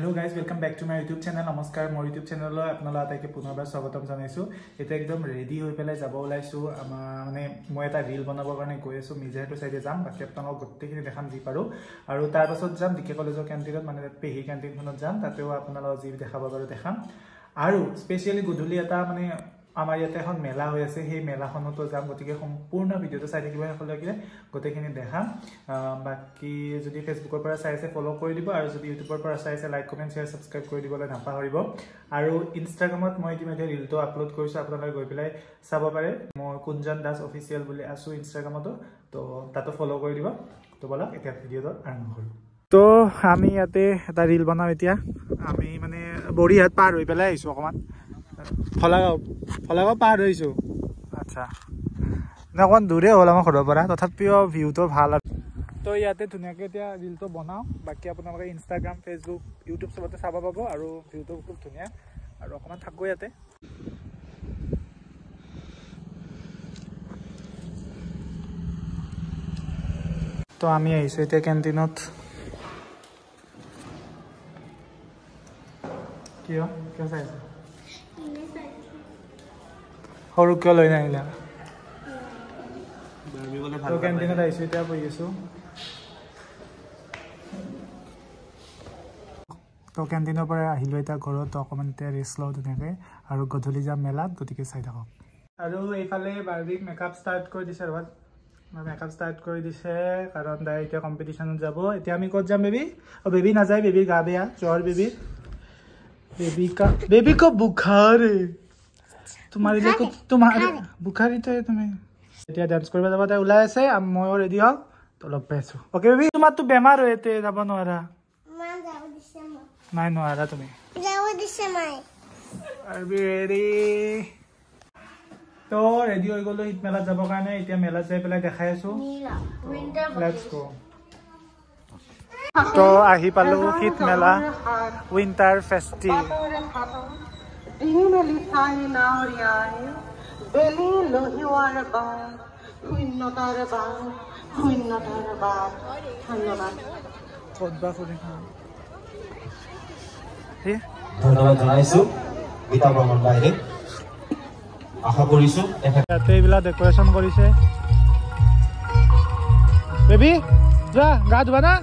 Hello guys, welcome back to my YouTube channel. Namaskar, my YouTube channel lo apnala ataike punarbar swagotam janaisu. Eta ekdom ready hoi pelai jabo olaisu. Mane moi eta reel banabo karone goi asu Mijer to side jam baki apnalok gotteikhini dekham ji paru aru tar pasot jam dike college canteen mane pehi canteen khonot jam tateo apnalok ji dekhaba paru dekham aru specially gudhuli eta mane আমাৰ ইয়াতে এখন মেলা হৈ আছে সেই মেলাখনতো যাম গতিকে সম্পূৰ্ণ ভিডিওটো চাই থাকিব সকলোকে গোটেইখিনি দেখাম বাকি যদি ফেসবুকৰ পৰা চাই আছে ফলো কৰি দিব আৰু যদি ইউটিউবৰ পৰা চাই আছে লাইক কমেন্ট শেয়াৰ সাবস্ক্ৰাইব কৰি দিবলৈ নাপাহৰিব আৰু ইনষ্টাগ্ৰামত মই ইতিমধ্যে ৰিলটো আপলোড কৰিছো আপোনালোকে গৈ পেলাই চাব পাৰে মই কুঞ্জন দাস অফিচিয়েল বুলি আছো ইনষ্টাগ্ৰামতো তো তাতো ফলো কৰি দিব তো বলা এটা ভিডিওটো আৰম্ভ কৰো তো আমি ইয়াতে এটা ৰিল বনাও এতিয়া আমি মানে বৰিহাট পাৰ হৈ পেলাই আইছো অকমান ফলাগাঁও পাৰ হৈছো আচ্ছা নকন দূৰে হ'ল আমাৰ ঘৰৰ পৰা তথাপিও ভিউটো ভাল তো ইয়াতে ধুনীয়াকৈ এতিয়া ৰিলটো বনাও বাকি আপোনালোকে ইনষ্টাগ্ৰাম ফেসবুক ইউটিউব সবতে চাব পাব আৰু ভিউটো খুব ধুনীয়া আৰু অকমান থাকো ইয়াতে তো আমি আহিছো এতিয়া কেন্টিনত কিয় চাইছো হৰু কিয় লৈ নাহিলা তো কেন্টিনত আহিছো এতিয়া বহি আছো তো কেন্টিনৰ পৰা আহিলো এতিয়া ঘৰত অকমান ৰেষ্ট লওঁ ধুনীয়াকৈ আৰু গধূলি যাম মেলাত গতিকে চাই থাকক আৰু এইফালে বাৰ্বিক মেকআপ ষ্টাৰ্ট কৰি দিছে ৰবাত মেকআপ ষ্টাৰ্ট কৰি দিছে কাৰণ তাই এতিয়া কম্পিটিশ্যনত যাব এতিয়া আমি ক'ত যাম বেবি বেবি নাযায় বেবিৰ গা বেয়া জ্বৰ बेबी को बुखार है तुम्हारे लिए कुछ तुम्हारे बुखार ही तो है तुम्हें এতিয়া ডান্স কৰিব যাব তাই ওলাই আছে মই ৰেডি হ তো লগ পাইছো ওকে বেবি তোমাৰ তো বেমাৰ হৈতে যাব নোৱাৰা মই যাব দিছে মই নোৱাৰা তুমি যাব দিছে মই আৰু বি ৰেডি তো ৰেডি হৈ গলো হিট মেলাত যাব কাৰণে এতিয়া মেলাত যাই পেলাই দেখাই আছো লেটস গো তো আহি পালো হিট মেলা উইন্টাৰ ফেষ্টি ধন্যবাদ জনাইছো গীতা বৰ্মন বাইৰে আশা কৰিছো ইয়াতে এইবিলাক ডেকৰেশ্যন কৰিছে বেবি যা গা ধোৱা না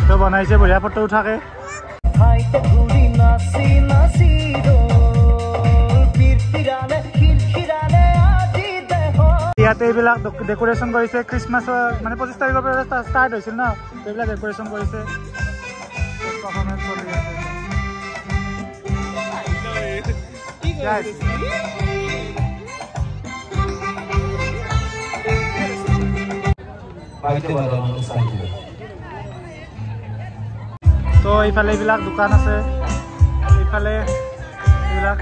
তো বনাইছে বঢ়িয়া ফটো উঠাকে ইয়াতে এইবিলাক ডেকৰেশ্যন কৰিছে খ্ৰীষ্টমাছৰ মানে 25 তাৰিখৰ পৰা ষ্টাৰ্ট হৈছিল ন এইবিলাক ডেকৰেশ্যন কৰিছে পাৰফৰ্মেন্স চলি আছে তো এইফালে এইবিলাক দোকান আছে এইফালে এইবিলাক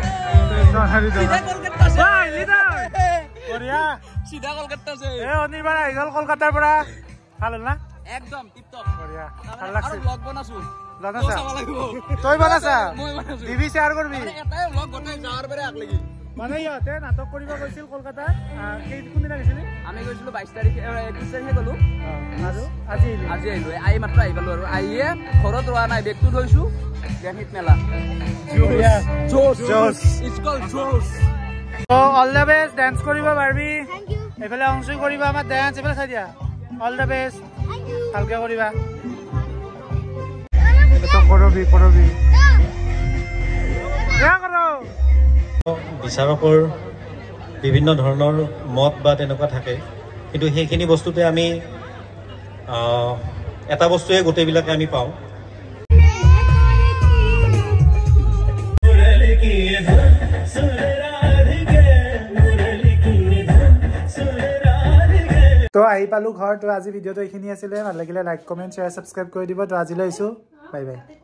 অনিৰ্বাণ আহি গ'ল কলকাতাৰ পৰা ভাল হ'ল না একদম টিপটপ বঢ়িয়া ভাল লাগছে ব্লগ বনাছো তই বনাছা টিভি শ্বেয়াৰ কৰবি এটাই ব্লগ বনাই যাৱাৰ পৰা আগ লাগি মানে ইয়াতে নাটক কৰিব গৈছিল কলকাতাত কোনদিনা গৈছিলি আমি গৈছিলো 22 তাৰিখে 21 তাৰিখে গলো আৰু আজি আহিলো আই মাত্ৰ আহি পালো আৰু আইয়ে ঘৰত ৰোৱা নাই বেগটো থৈছো গেহিত মেলা জোস ইটস কল্ড জোস তো অল দা বেস্ট ডান্স কৰিব বাৰবি থ্যাংক ইউ এফালে অংশই কৰিবা আমাৰ ডান্স এফালে চাই দিয়া অল দা বেস্ট ভালকে কৰিবা এটা কৰবি দিয়া কৰো বিচাৰকৰ বিভিন্ন ধৰণৰ মত বা তেনেকুৱা থাকে কিন্তু সেইখিনি বস্তুতে আমি এটা বস্তুৱে গোটেইবিলাকে আমি পাওঁ তো আহি পালো ঘৰ তো আজি ভিডিঅ'টো এইখিনি আছিলে ভাল লাগিলে লাইক কমেন্ট শ্বেয়াৰ সাবস্ক্ৰাইব কৰি দিব তো আজিলৈ আহিছো বাই বাই